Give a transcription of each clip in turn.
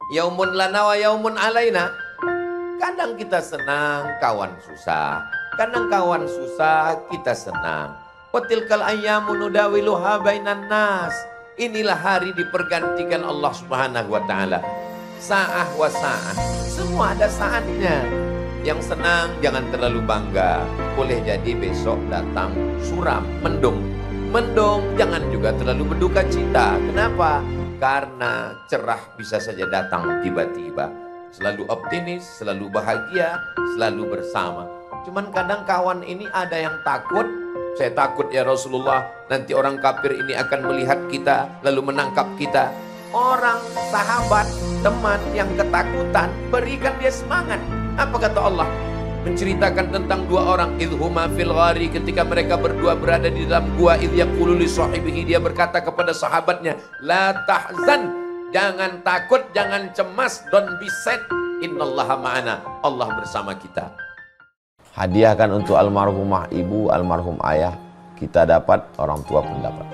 Yaumun lana wa yaumun alaina. Kadang kita senang, kawan susah. Kadang kawan susah, kita senang. Watilkal ayyamu nudawiluha bainan nas. Inilah hari dipergantikan Allah Subhanahu wa taala. Sa'ah wa sa'ah. Semua ada saatnya. Yang senang jangan terlalu bangga. Boleh jadi besok datang suram, mendung. Mendung jangan juga terlalu berduka cita. Kenapa? Karena cerah bisa saja datang tiba-tiba. Selalu optimis, selalu bahagia, selalu bersama. Cuman kadang kawan ini ada yang takut. Saya takut ya Rasulullah, nanti orang kafir ini akan melihat kita lalu menangkap kita. Orang, sahabat, teman yang ketakutan, berikan dia semangat. Apa kata Allah? Menceritakan tentang dua orang. Idhuma fil ghari, ketika mereka berdua berada di dalam gua. Idh yaqulu li sahibihi, dia berkata kepada sahabatnya, la tahzan, jangan takut, jangan cemas, don't be sad, innallaha ma'ana, Allah bersama kita. Hadiahkan untuk almarhumah ibu, almarhum ayah, kita dapat, orang tua pun dapat.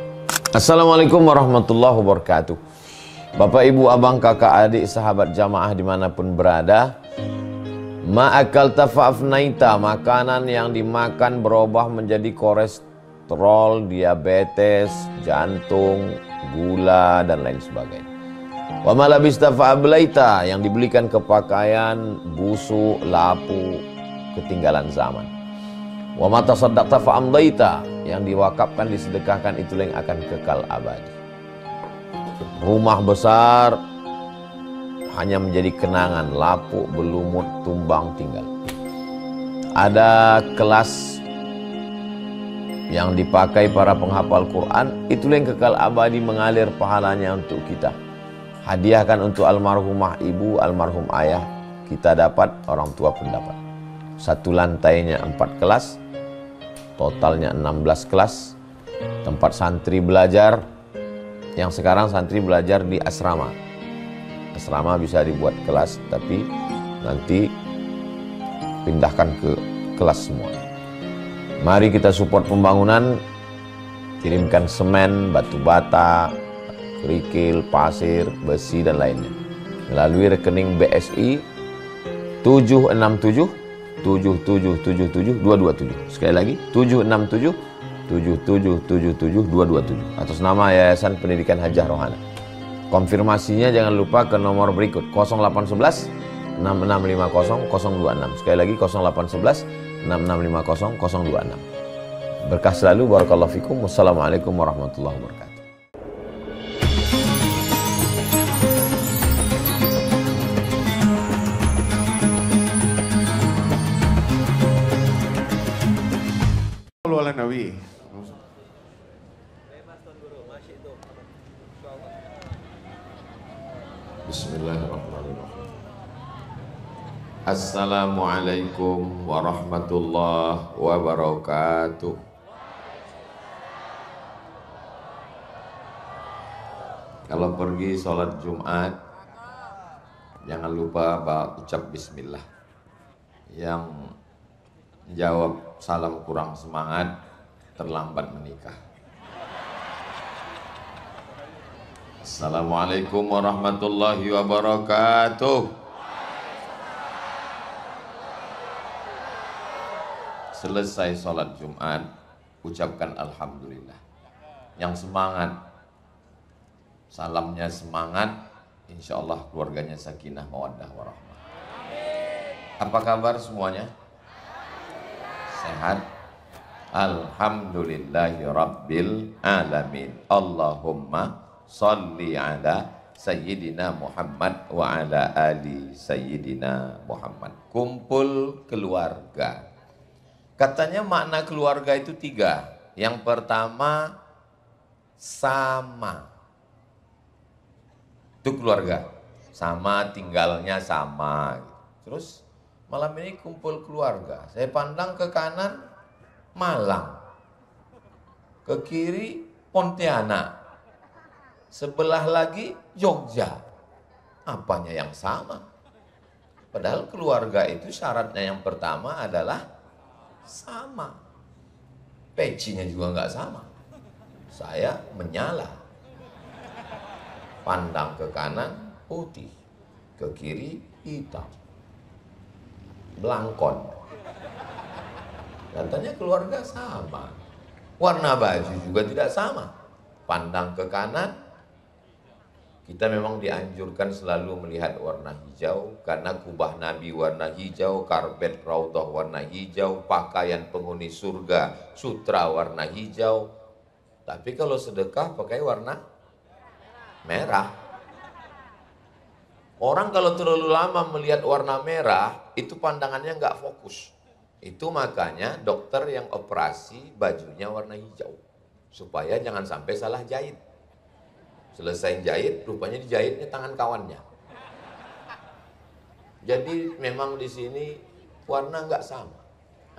Assalamualaikum warahmatullahi wabarakatuh. Bapak, ibu, abang, kakak, adik, sahabat jamaah dimanapun berada, ma'akal tafa'afnaita, makanan yang dimakan berubah menjadi kolesterol, diabetes, jantung, gula, dan lain sebagainya. Wa malabista fa'ablaita, yang dibelikan ke pakaian, busuk, lapu, ketinggalan zaman. Wa mata saddaqta fa'amdaita, yang diwakafkan, disedekahkan, itulah yang akan kekal abadi. Rumah besar hanya menjadi kenangan, lapuk, berlumut, tumbang, tinggal. Ada kelas yang dipakai para penghafal Quran, itulah yang kekal abadi, mengalir pahalanya untuk kita. Hadiahkan untuk almarhumah ibu, almarhum ayah, kita dapat, orang tua pun dapat. Satu lantainya 4 kelas, totalnya 16 kelas, tempat santri belajar. Yang sekarang santri belajar di asrama. Asrama bisa dibuat kelas, tapi nanti pindahkan ke kelas semua. Mari kita support pembangunan, kirimkan semen, batu bata, kerikil, pasir, besi, dan lainnya melalui rekening BSI 767 7777 227. Sekali lagi 767 7777 227 atas nama Yayasan Pendidikan Hajah Rohana. Konfirmasinya jangan lupa ke nomor berikut 0811 6650 026. Sekali lagi 0811 6650 026. Berkah selalu, barakallahu fikum. Wassalamualaikum warahmatullahi wabarakatuh. Ala Nabi. Bismillahirrahmanirrahim. Assalamualaikum warahmatullahi wabarakatuh. Kalau pergi sholat Jumat, jangan lupa ucap bismillah. Yang jawab salam kurang semangat, terlambat menikah. Assalamualaikum warahmatullahi wabarakatuh. Selesai sholat Jumat, ucapkan alhamdulillah. Yang semangat, salamnya semangat, insya Allah keluarganya sakinah mawaddah warahmah. Apa kabar semuanya? Sehat? Alhamdulillahi rabbil alamin. Allahumma salli ala Sayyidina Muhammad wa ala ali Sayyidina Muhammad. Kumpul keluarga. Katanya makna keluarga itu 3. Yang pertama, sama. Itu keluarga. Sama, tinggalnya sama. Terus malam ini kumpul keluarga. Saya pandang ke kanan, Malang. Ke kiri, Pontianak. Sebelah lagi, Jogja. Apanya yang sama? Padahal keluarga itu syaratnya yang pertama adalah sama. Pecinya juga nggak sama. Saya menyala. Pandang ke kanan, putih. ke kiri hitam, belangkon. Katanya keluarga sama, warna baju juga tidak sama. Pandang ke kanan, kita memang dianjurkan selalu melihat warna hijau, karena kubah Nabi warna hijau, karpet raudhah warna hijau, pakaian penghuni surga sutra warna hijau. Tapi kalau sedekah pakai warna merah. Orang kalau terlalu lama melihat warna merah, itu pandangannya nggak fokus. Itu makanya dokter yang operasi bajunya warna hijau, supaya jangan sampai salah jahit. Selesai jahit, rupanya dijahitnya tangan kawannya. Jadi memang di sini warna nggak sama.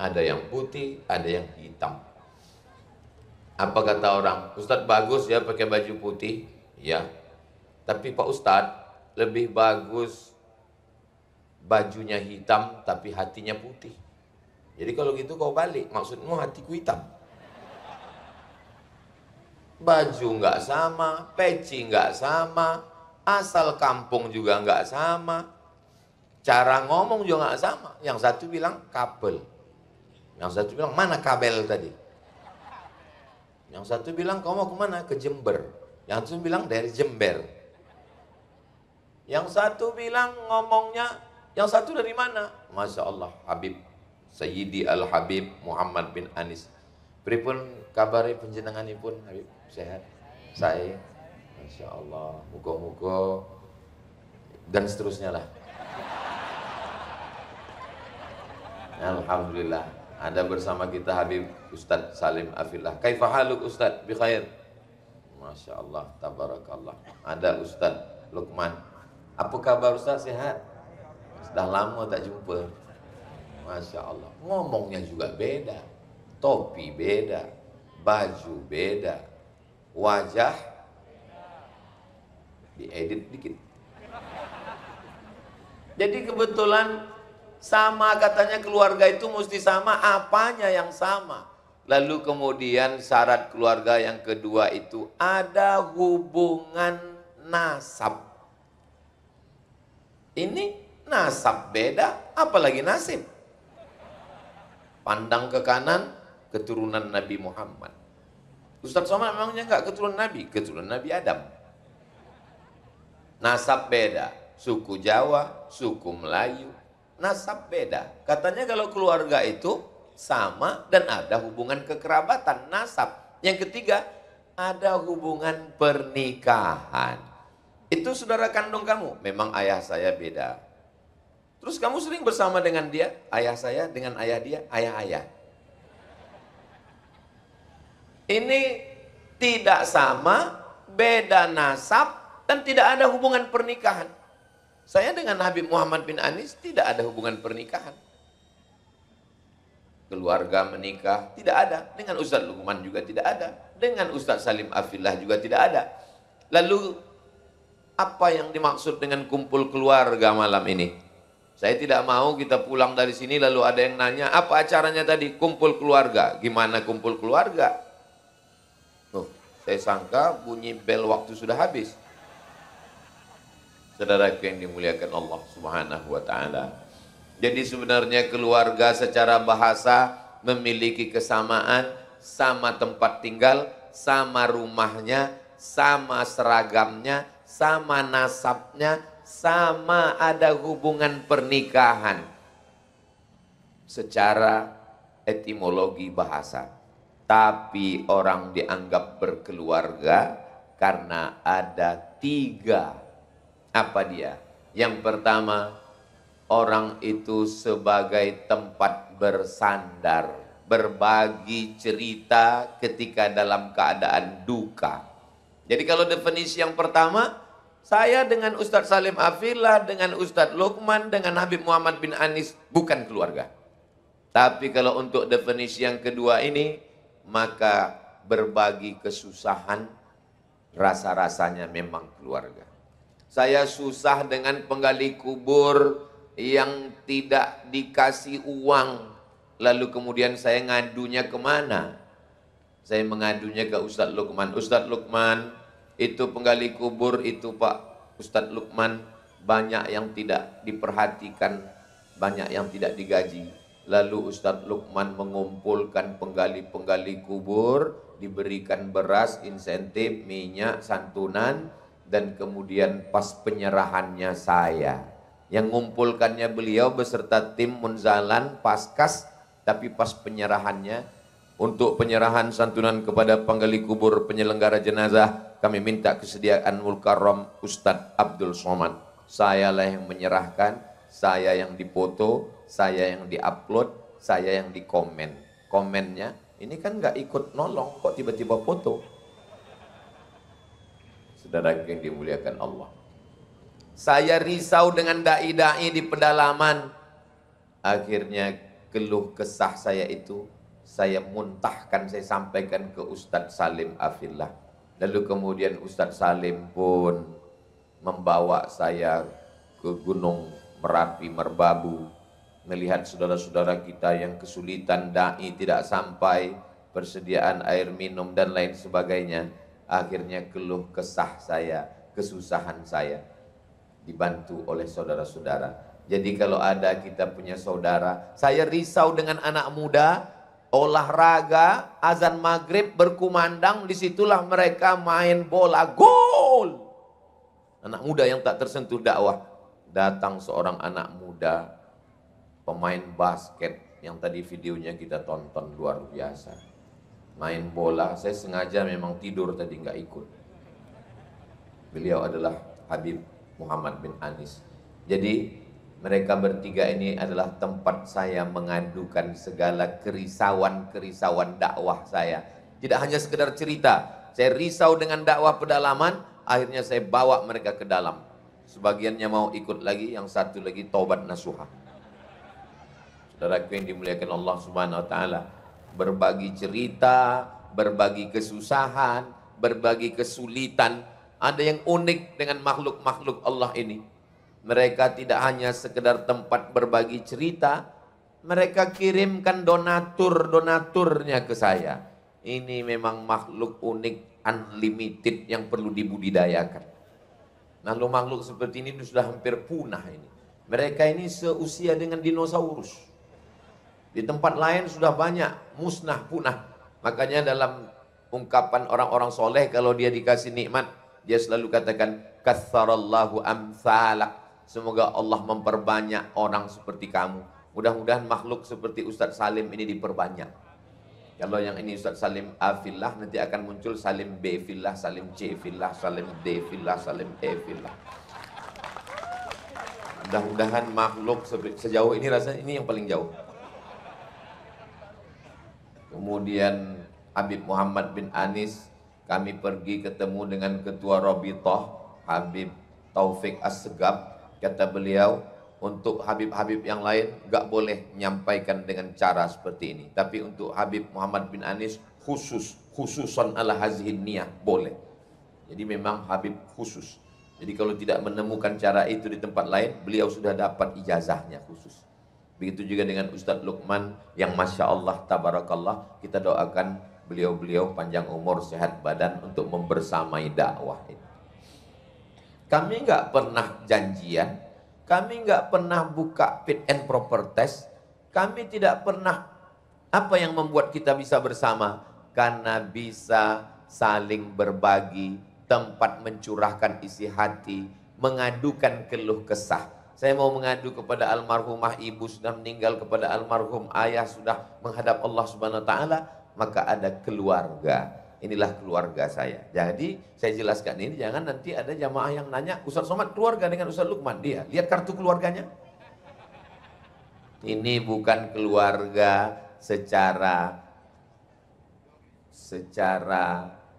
Ada yang putih, ada yang hitam. Apa kata orang? Ustadz bagus ya pakai baju putih, ya. Tapi Pak Ustadz lebih bagus bajunya hitam tapi hatinya putih. Jadi kalau gitu kau balik, maksudmu hatiku hitam. Baju nggak sama, peci nggak sama, asal kampung juga nggak sama, cara ngomong juga nggak sama. Yang satu bilang kabel, yang satu bilang mana kabel tadi, yang satu bilang kau mau kemana, ke Jember, yang satu bilang dari Jember, yang satu bilang ngomongnya, yang satu dari mana, Masya Allah, Habib Sayyidi Al-Habib Muhammad bin Anis. Pripun kabari panjenenganipun Habib? Sehat? Saya? Masya Allah, muga-muga dan seterusnya lah. Alhamdulillah, ada bersama kita Habib Ustadz Salim Afillah. Kaifa haluk Ustadz? Bi khair. Masya Allah, tabarakallah. Ada Ustadz Luqman. Apa kabar Ustadz? Sehat? Sudah lama tak jumpa. Masya Allah, ngomongnya juga beda, topi beda, baju beda, wajah diedit dikit. Jadi kebetulan sama, katanya keluarga itu mesti sama, apanya yang sama? Lalu kemudian syarat keluarga yang kedua itu ada hubungan nasab. Ini nasab beda, apalagi nasib. Pandang ke kanan, keturunan Nabi Muhammad. Ustadz Somad memangnya enggak keturunan Nabi? Keturunan Nabi Adam. Nasab beda, suku Jawa, suku Melayu, nasab beda. Katanya kalau keluarga itu sama dan ada hubungan kekerabatan, nasab. Yang ketiga, ada hubungan pernikahan. Itu saudara kandung kamu, memang ayah saya beda. Terus kamu sering bersama dengan dia, ayah saya dengan ayah dia, ayah-ayah. Ini tidak sama, beda nasab, dan tidak ada hubungan pernikahan. Saya dengan Habib Muhammad bin Anis tidak ada hubungan pernikahan. Keluarga menikah, tidak ada. Dengan Ustadz Luqman juga tidak ada. Dengan Ustadz Salim Afillah juga tidak ada. Lalu, apa yang dimaksud dengan kumpul keluarga malam ini? Saya tidak mau kita pulang dari sini lalu ada yang nanya, apa acaranya tadi? Kumpul keluarga. Gimana kumpul keluarga? Tuh, saya sangka bunyi bel waktu sudah habis. Saudaraku yang dimuliakan Allah Subhanahu wa ta'ala. Jadi sebenarnya keluarga secara bahasa memiliki kesamaan, sama tempat tinggal, sama rumahnya, sama seragamnya, sama nasabnya, sama ada hubungan pernikahan secara etimologi bahasa. Tapi orang dianggap berkeluarga karena ada tiga. Apa dia? Yang pertama, orang itu sebagai tempat bersandar, berbagi cerita ketika dalam keadaan duka. Jadi kalau definisi yang pertama, saya dengan Ustadz Salim Afillah, dengan Ustadz Luqman, dengan Habib Muhammad bin Anis bukan keluarga. Tapi kalau untuk definisi yang kedua ini, maka berbagi kesusahan, rasa-rasanya memang keluarga. Saya susah dengan penggali kubur yang tidak dikasih uang. Lalu kemudian saya ngadunya kemana? Saya mengadunya ke Ustadz Luqman. Ustadz Luqman, itu penggali kubur itu Pak Ustadz Luqman banyak yang tidak diperhatikan, banyak yang tidak digaji. Lalu Ustadz Lukman mengumpulkan penggali-penggali kubur, diberikan beras, insentif, minyak, santunan, dan kemudian pas penyerahannya saya. Yang ngumpulkannya beliau beserta tim Munzalan, Paskas, tapi pas penyerahannya, untuk penyerahan santunan kepada penggali kubur penyelenggara jenazah, kami minta kesediaan Mulkarram Ustadz Abdul Somad. Saya lah yang menyerahkan, saya yang dipoto, saya yang diupload, saya yang dikomen. Komennya, ini kan nggak ikut nolong, kok tiba-tiba foto. Saudara yang dimuliakan Allah. Saya risau dengan dai-dai di pedalaman. Akhirnya keluh kesah saya itu, saya muntahkan, saya sampaikan ke Ustadz Salim Afillah. Lalu kemudian Ustadz Salim pun membawa saya ke Gunung Merapi, Merbabu, melihat saudara-saudara kita yang kesulitan, dai tidak sampai, persediaan air minum dan lain sebagainya. Akhirnya keluh kesah saya, kesusahan saya dibantu oleh saudara-saudara. Jadi kalau ada kita punya saudara, saya risau dengan anak muda, olahraga, azan maghrib berkumandang, disitulah mereka main bola, gol. Anak muda yang tak tersentuh dakwah. Datang seorang anak muda, pemain basket yang tadi videonya kita tonton, luar biasa. Main bola, saya sengaja memang tidur tadi nggak ikut. Beliau adalah Habib Muhammad bin Anis. Jadi mereka bertiga ini adalah tempat saya mengadukan segala kerisauan-kerisauan dakwah saya. Tidak hanya sekedar cerita, saya risau dengan dakwah pedalaman, akhirnya saya bawa mereka ke dalam. Sebagiannya mau ikut lagi, yang satu lagi taubat nasuha. Saudaraku yang dimuliakan Allah Subhanahu wa taala, berbagi cerita, berbagi kesusahan, berbagi kesulitan. Ada yang unik dengan makhluk-makhluk Allah ini. Mereka tidak hanya sekedar tempat berbagi cerita, mereka kirimkan donaturnya ke saya. Ini memang makhluk unik, unlimited yang perlu dibudidayakan. Makhluk-makhluk seperti ini sudah hampir punah ini. Mereka ini seusia dengan dinosaurus. Di tempat lain sudah banyak, musnah, punah. Makanya dalam ungkapan orang-orang soleh, kalau dia dikasih nikmat, dia selalu katakan, katsarallahu amsalak. Semoga Allah memperbanyak orang seperti kamu. Mudah-mudahan makhluk seperti Ustadz Salim ini diperbanyak. Kalau yang ini Ustadz Salim A fillah, nanti akan muncul Salim B fillah, Salim C fillah, Salim D fillah, Salim E fillah. Mudah-mudahan makhluk sejauh ini, rasanya ini yang paling jauh. Kemudian Habib Muhammad bin Anis, kami pergi ketemu dengan Ketua Rabithah Habib Taufik As-Segaf. Kata beliau, untuk Habib-Habib yang lain gak boleh menyampaikan dengan cara seperti ini. Tapi untuk Habib Muhammad bin Anis khususan ala hazihin niyah, boleh. Jadi memang Habib khusus. Jadi kalau tidak menemukan cara itu di tempat lain, beliau sudah dapat ijazahnya khusus. Begitu juga dengan Ustadz Lukman yang Masya Allah, Tabarakallah, kita doakan beliau-beliau panjang umur, sehat badan untuk membersamai dakwah ini. Kami nggak pernah janjian, kami nggak pernah buka fit and proper test, kami tidak pernah, apa yang membuat kita bisa bersama? Karena bisa saling berbagi, tempat mencurahkan isi hati, mengadukan keluh kesah. Saya mau mengadu kepada almarhumah ibu sudah meninggal, kepada almarhum ayah sudah menghadap Allah Subhanahu wa taala, maka ada keluarga. Inilah keluarga saya. Jadi saya jelaskan ini, jangan nanti ada jamaah yang nanya, Ustadz Somad keluarga dengan Ustadz Lukman. Dia lihat kartu keluarganya. Ini bukan keluarga secara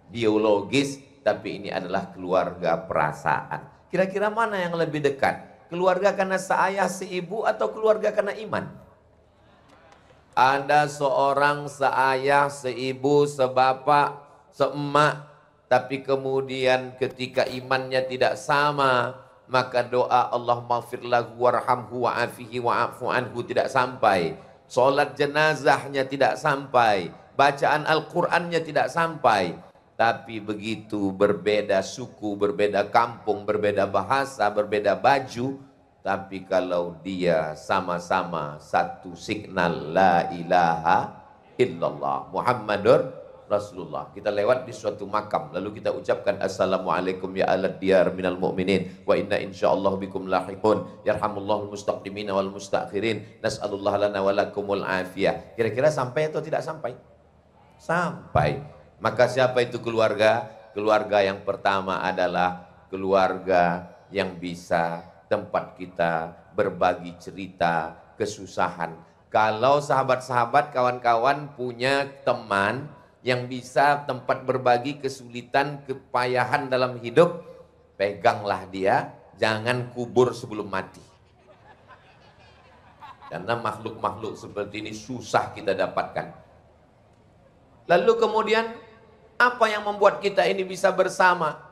biologis, tapi ini adalah keluarga perasaan. Kira-kira mana yang lebih dekat? Keluarga karena seayah seibu atau keluarga karena iman? Ada seorang seayah, seibu, sebapak, seemak, tapi kemudian ketika imannya tidak sama, maka doa Allahumma ighfir lahu warhamhu wa'afihi wa'afu anhu tidak sampai. Salat jenazahnya tidak sampai, bacaan Al-Qur'annya tidak sampai. Tapi begitu berbeda suku, berbeda kampung, berbeda bahasa, berbeda baju, tapi kalau dia sama-sama satu signal la ilaha illallah Muhammadur Rasulullah. Kita lewat di suatu makam, lalu kita ucapkan assalamualaikum ya alad diyar minal mu'minin wa inna insyaallah bikum lahiqun yarhamullahul mustaqdimina wal mustakhirin nas'alullah lana walakumul afiyah. Kira-kira sampai atau tidak sampai? Sampai. Maka siapa itu keluarga? Keluarga yang pertama adalah keluarga yang bisa tempat kita berbagi cerita, kesusahan. Kalau sahabat-sahabat, kawan-kawan punya teman yang bisa tempat berbagi kesulitan, kepayahan dalam hidup, peganglah dia, jangan kubur sebelum mati. Karena makhluk-makhluk seperti ini susah kita dapatkan. Lalu kemudian apa yang membuat kita ini bisa bersama?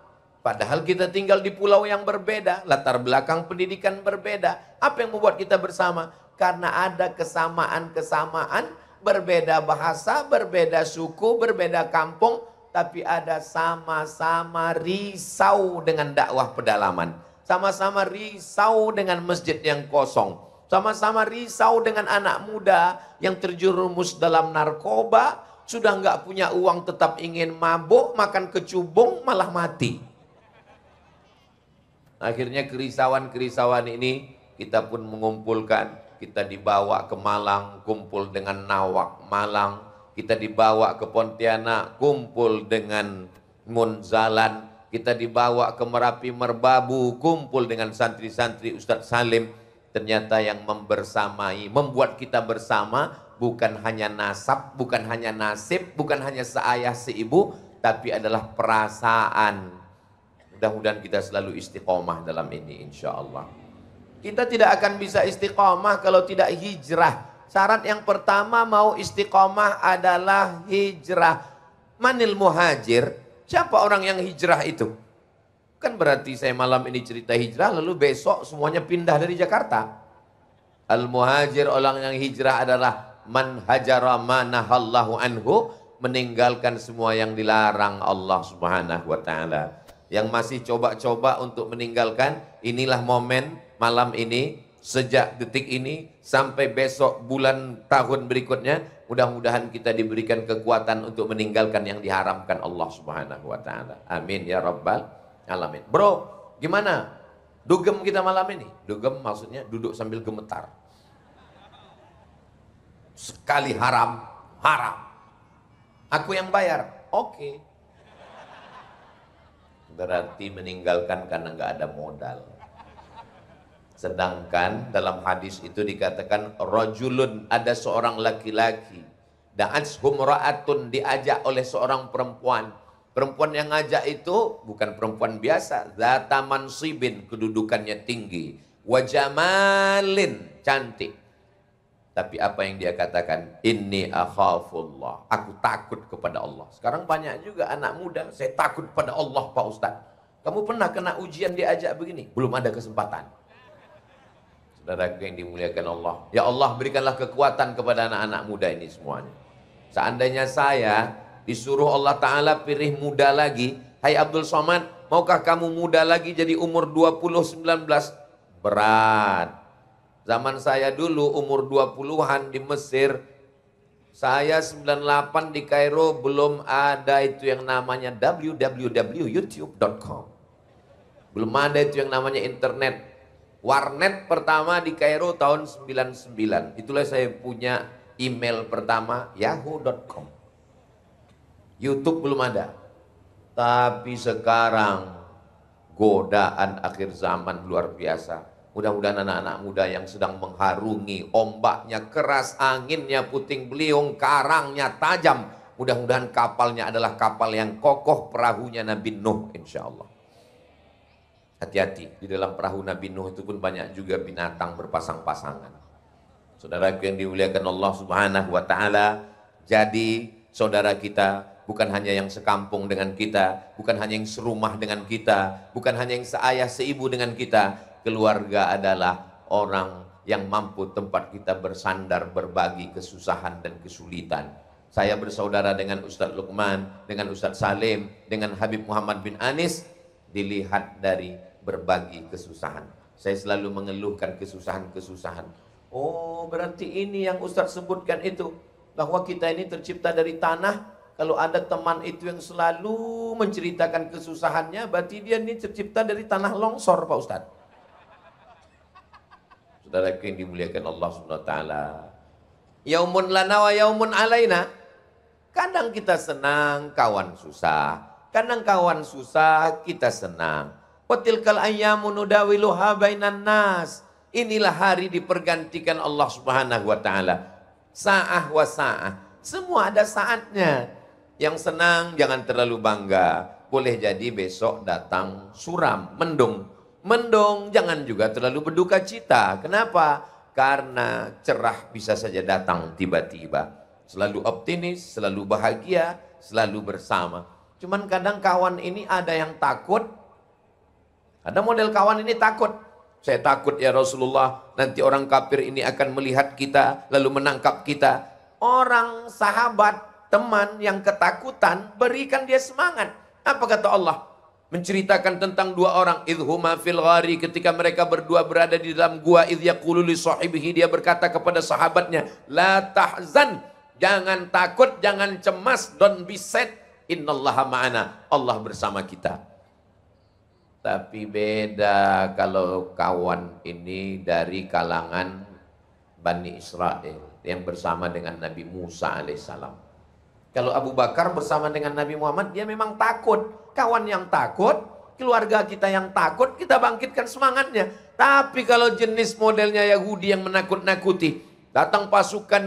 Padahal kita tinggal di pulau yang berbeda, latar belakang pendidikan berbeda. Apa yang membuat kita bersama? Karena ada kesamaan-kesamaan, berbeda bahasa, berbeda suku, berbeda kampung, tapi ada sama-sama risau dengan dakwah pedalaman. Sama-sama risau dengan masjid yang kosong. Sama-sama risau dengan anak muda yang terjerumus dalam narkoba, sudah nggak punya uang tetap ingin mabuk, makan kecubung malah mati. Akhirnya kerisauan-kerisauan ini kita pun mengumpulkan. Kita dibawa ke Malang, kumpul dengan Nawak Malang. Kita dibawa ke Pontianak, kumpul dengan Munzalan. Kita dibawa ke Merapi Merbabu, kumpul dengan santri-santri Ustadz Salim. Ternyata yang membersamai, membuat kita bersama, bukan hanya nasab, bukan hanya nasib, bukan hanya seayah seibu, tapi adalah perasaan. Mudah-mudahan kita selalu istiqomah dalam ini insya Allah. Kita tidak akan bisa istiqomah kalau tidak hijrah. Syarat yang pertama mau istiqomah adalah hijrah. Manil muhajir? Siapa orang yang hijrah itu? Kan berarti saya malam ini cerita hijrah, lalu besok semuanya pindah dari Jakarta. Al-muhajir, orang yang hijrah adalah man hajara manahallahu anhu, meninggalkan semua yang dilarang Allah Subhanahu wa taala. Yang masih coba-coba untuk meninggalkan, inilah momen malam ini, sejak detik ini sampai besok bulan tahun berikutnya, mudah-mudahan kita diberikan kekuatan untuk meninggalkan yang diharamkan Allah Subhanahu wa taala. Amin ya rabbal alamin. Bro, gimana? Dugem kita malam ini? Dugem maksudnya duduk sambil gemetar. Sekali haram, haram. Aku yang bayar. Oke. Berarti meninggalkan karena nggak ada modal. Sedangkan dalam hadis itu dikatakan rajulun, ada seorang laki-laki, da'atshum ra'atun, diajak oleh seorang perempuan. Perempuan yang ngajak itu bukan perempuan biasa, zata mansibin, kedudukannya tinggi, wa jamalin, cantik. Tapi apa yang dia katakan? Inni akhafullah, aku takut kepada Allah. Sekarang banyak juga anak muda, saya takut pada Allah Pak Ustaz. Kamu pernah kena ujian diajak begini? Belum ada kesempatan. Saudara yang dimuliakan Allah, ya Allah berikanlah kekuatan kepada anak-anak muda ini semuanya. Seandainya saya disuruh Allah Ta'ala pilih muda lagi, hai Abdul Somad, maukah kamu muda lagi jadi umur 20-19? Berat. Zaman saya dulu umur 20-an di Mesir, saya 98 di Kairo, belum ada itu yang namanya www.youtube.com. Belum ada itu yang namanya internet. Warnet pertama di Kairo tahun 99. Itulah saya punya email pertama, yahoo.com. YouTube belum ada. Tapi sekarang godaan akhir zaman luar biasa. Mudah-mudahan anak-anak muda yang sedang mengharungi, ombaknya keras, anginnya puting beliung, karangnya tajam. Mudah-mudahan kapalnya adalah kapal yang kokoh, perahunya Nabi Nuh insya Allah. Hati-hati, di dalam perahu Nabi Nuh itu pun banyak juga binatang berpasang-pasangan. Saudara yang dimuliakan Allah Subhanahu wa taala, jadi saudara kita bukan hanya yang sekampung dengan kita, bukan hanya yang serumah dengan kita, bukan hanya yang seayah seibu dengan kita. Keluarga adalah orang yang mampu tempat kita bersandar, berbagi kesusahan dan kesulitan. Saya bersaudara dengan Ustadz Luqman, dengan Ustadz Salim, dengan Habib Muhammad bin Anis, dilihat dari berbagi kesusahan. Saya selalu mengeluhkan kesusahan-kesusahan. Oh, berarti ini yang Ustadz sebutkan itu, bahwa kita ini tercipta dari tanah. Kalau ada teman itu yang selalu menceritakan kesusahannya, berarti dia ini tercipta dari tanah longsor, Pak Ustadz. Saudara yang dimuliakan Allah Subhanahu wa taala. Yaumun lana wa yaumun alaina. Kadang kita senang, kawan susah. Kadang kawan susah, kita senang. Watilkal ayyamu nudawiluha bainan nas. Inilah hari dipergantikan Allah Subhanahu wa taala. Sa'ah wa sa'ah. Semua ada saatnya. Yang senang jangan terlalu bangga. Boleh jadi besok datang suram, mendung. Mendung jangan juga terlalu berduka cita. Kenapa? Karena cerah bisa saja datang tiba-tiba. Selalu optimis, selalu bahagia, selalu bersama. Cuman kadang kawan ini ada yang takut. Ada model kawan ini takut. Saya takut ya Rasulullah, nanti orang kafir ini akan melihat kita, lalu menangkap kita. Orang sahabat, teman yang ketakutan, berikan dia semangat. Apa kata Allah? Menceritakan tentang dua orang. Idhuma fil ghari, ketika mereka berdua berada di dalam gua. Idh yaqulu li sahibihi, dia berkata kepada sahabatnya, la tahzan. Jangan takut, jangan cemas, don't be sad. Innallaha ma'ana, Allah bersama kita. Tapi beda kalau kawan ini dari kalangan Bani Israel yang bersama dengan Nabi Musa alaihissalam. Kalau Abu Bakar bersama dengan Nabi Muhammad, dia memang takut. Kawan yang takut, keluarga kita yang takut, kita bangkitkan semangatnya. Tapi kalau jenis modelnya Yahudi yang menakut-nakuti, datang pasukan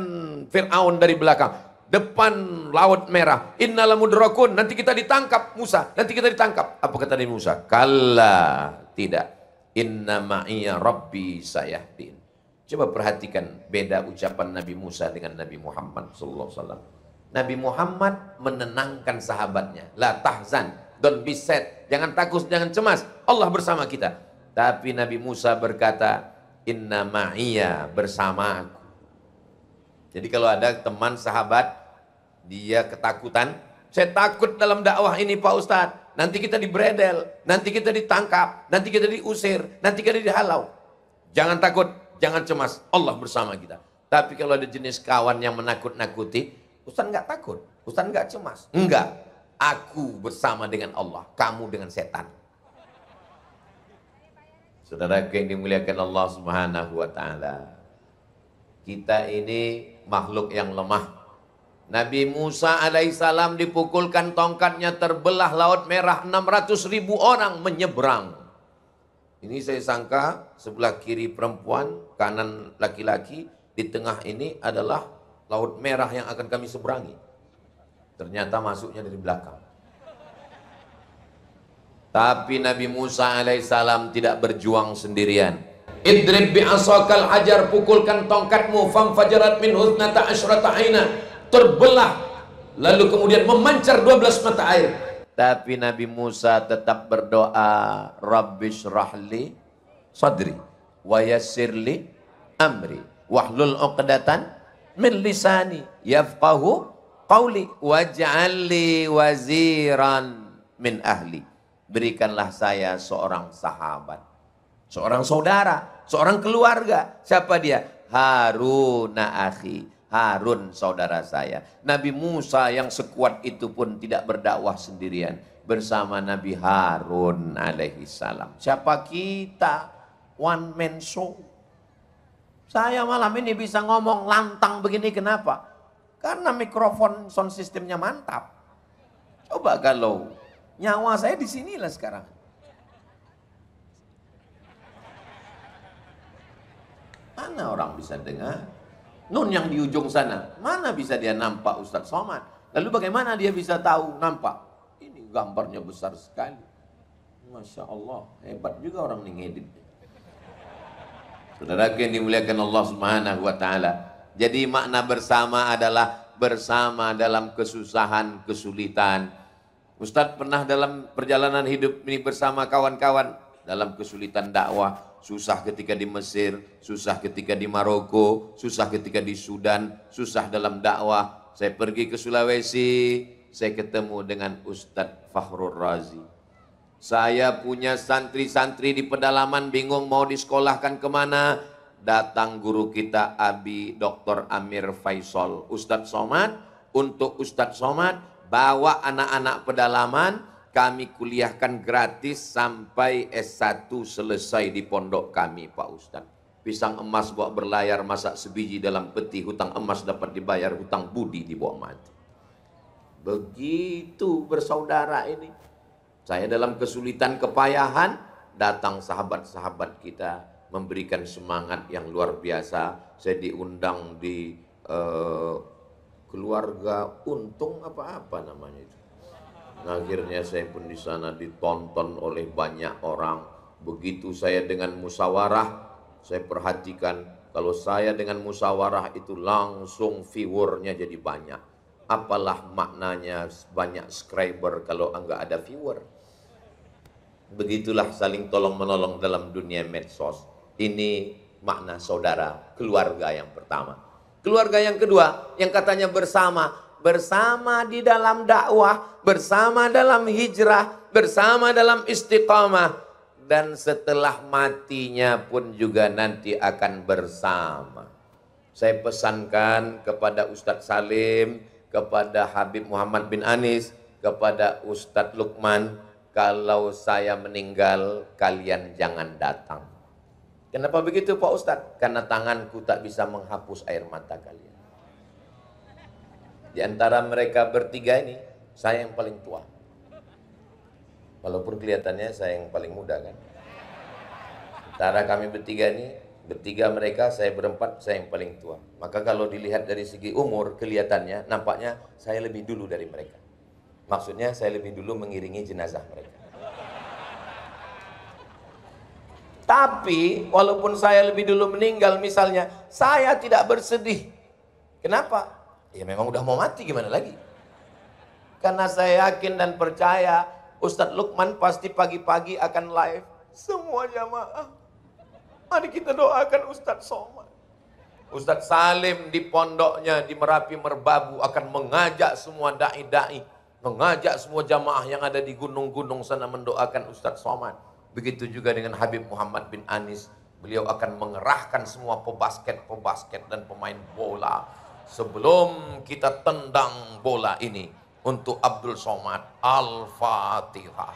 Fir'aun dari belakang, depan Laut Merah, innala mudrakun, nanti kita ditangkap Musa, nanti kita ditangkap. Apa kata Nabi Musa? Kalla, tidak. Inna ma'iya rabbi sayahdin. Coba perhatikan beda ucapan Nabi Musa dengan Nabi Muhammad SAW. Nabi Muhammad menenangkan sahabatnya. La tahzan, don't be sad, jangan takut, jangan cemas, Allah bersama kita. Tapi Nabi Musa berkata, inna ma'iya, bersama aku. Jadi kalau ada teman sahabat, dia ketakutan, saya takut dalam dakwah ini Pak Ustadz, nanti kita dibredel, nanti kita ditangkap, nanti kita diusir, nanti kita dihalau. Jangan takut, jangan cemas, Allah bersama kita. Tapi kalau ada jenis kawan yang menakut-nakuti, Ustadz nggak takut, Ustadz nggak cemas. Enggak, aku bersama dengan Allah, kamu dengan setan. Saudara yang dimuliakan Allah Subhanahu wa taala. Kita ini makhluk yang lemah. Nabi Musa alaihissalam dipukulkan tongkatnya, terbelah Laut Merah, 600.000 orang menyeberang. Ini saya sangka sebelah kiri perempuan, kanan laki-laki, di tengah ini adalah Laut Merah yang akan kami seberangi. Ternyata masuknya dari belakang. Tapi Nabi Musa alaihissalam tidak berjuang sendirian. Idrib bi'asakal hajar, pukulkan tongkatmu, famfajarat min hutnata asyrata aina, terbelah, lalu kemudian memancar 12 mata air. Tapi Nabi Musa tetap berdoa, Rabbish rahli sadri wa yassirli amri wahlul uqdatan min lisani yafqahu qawli waj'alli waziran min ahli. Berikanlah saya seorang sahabat, seorang saudara, seorang keluarga. Siapa dia? Harun akhi, Harun saudara saya. Nabi Musa yang sekuat itu pun tidak berdakwah sendirian, bersama Nabi Harun alaihi salam. Siapa kita? One man show. Saya malam ini bisa ngomong lantang begini, kenapa? Karena mikrofon sound systemnya mantap. Coba kalau nyawa saya di sinilah sekarang. Mana orang bisa dengar? Nun yang di ujung sana, mana bisa dia nampak Ustadz Somad? Lalu bagaimana dia bisa tahu nampak? Ini gambarnya besar sekali. Masya Allah, hebat juga orang ini ngedit. Saudara yang dimuliakan Allah Subhanahu wa taala. Jadi makna bersama adalah bersama dalam kesusahan, kesulitan. Ustadz pernah dalam perjalanan hidup ini bersama kawan-kawan dalam kesulitan dakwah, susah ketika di Mesir, susah ketika di Maroko, susah ketika di Sudan, susah dalam dakwah. Saya pergi ke Sulawesi, saya ketemu dengan Ustadz Fakhrul Razi. Saya punya santri-santri di pedalaman bingung mau disekolahkan kemana. Datang guru kita Abi Dr. Amir Faisal, Ustadz Somad. Untuk Ustadz Somad, bawa anak-anak pedalaman, kami kuliahkan gratis sampai S1 selesai di pondok kami Pak Ustadz. Pisang emas bawa berlayar, masak sebiji dalam peti, hutang emas dapat dibayar, hutang budi dibawa mati. Begitu bersaudara ini. Saya dalam kesulitan kepayahan, datang sahabat-sahabat kita memberikan semangat yang luar biasa. Saya diundang di keluarga untung apa-apa namanya itu. Akhirnya saya pun di sana ditonton oleh banyak orang. Begitu saya dengan musyawarah, saya perhatikan kalau saya dengan musyawarah itu langsung viewernya jadi banyak. Apalah maknanya banyak subscriber kalau enggak ada viewer. Begitulah saling tolong menolong dalam dunia medsos. Ini makna saudara, keluarga yang pertama. Keluarga yang kedua, yang katanya bersama. Bersama di dalam dakwah, bersama dalam hijrah, bersama dalam istiqamah. Dan setelah matinya pun juga nanti akan bersama. Saya pesankan kepada Ustadz Salim, kepada Habib Muhammad bin Anis, kepada Ustadz Lukman, kalau saya meninggal kalian jangan datang. Kenapa begitu Pak Ustadz? Karena tanganku tak bisa menghapus air mata kalian. Di antara mereka bertiga ini, saya yang paling tua. Walaupun kelihatannya saya yang paling muda kan. Antara kami bertiga ini, bertiga mereka, saya berempat, saya yang paling tua. Maka kalau dilihat dari segi umur, kelihatannya, nampaknya saya lebih dulu dari mereka. Maksudnya saya lebih dulu mengiringi jenazah mereka. Tapi walaupun saya lebih dulu meninggal misalnya, saya tidak bersedih. Kenapa? Ya memang udah mau mati, gimana lagi? Karena saya yakin dan percaya Ustadz Lukman pasti pagi-pagi akan live. Semua jamaah, mari kita doakan Ustadz Somad. Ustadz Salim di pondoknya di Merapi Merbabu akan mengajak semua da'i-da'i, mengajak semua jamaah yang ada di gunung-gunung sana mendoakan Ustadz Somad. Begitu juga dengan Habib Muhammad bin Anis. Beliau akan mengerahkan semua pebasket dan pemain bola. Sebelum kita tendang bola ini untuk Abdul Somad, Al-Fatihah.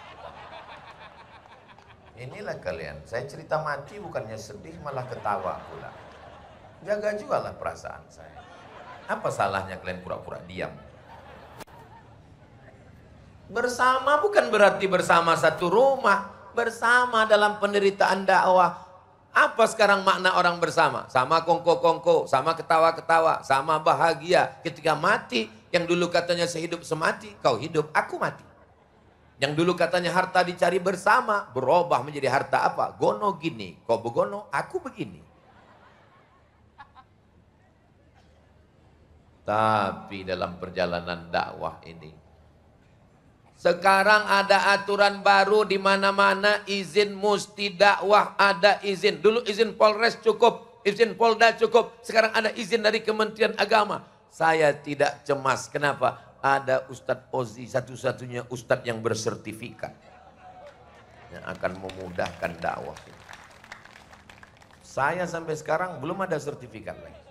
Inilah kalian, saya cerita mati bukannya sedih malah ketawa pula. Jaga juga lah perasaan saya. Apa salahnya kalian pura-pura diam? Bersama bukan berarti bersama satu rumah. Bersama dalam penderitaan dakwah. Apa sekarang makna orang bersama? Sama kongko-kongko, sama ketawa-ketawa, sama bahagia. Ketika mati, yang dulu katanya sehidup semati, kau hidup, aku mati. Yang dulu katanya harta dicari bersama, berubah menjadi harta apa? Gono gini, kau begono, aku begini. Tapi dalam perjalanan dakwah ini, sekarang ada aturan baru di mana-mana izin musti dakwah, ada izin. Dulu izin Polres cukup, izin Polda cukup. Sekarang ada izin dari Kementerian Agama. Saya tidak cemas. Kenapa? Ada Ustadz Ozi, satu-satunya Ustadz yang bersertifikat. Yang akan memudahkan dakwah. Saya sampai sekarang belum ada sertifikat lagi.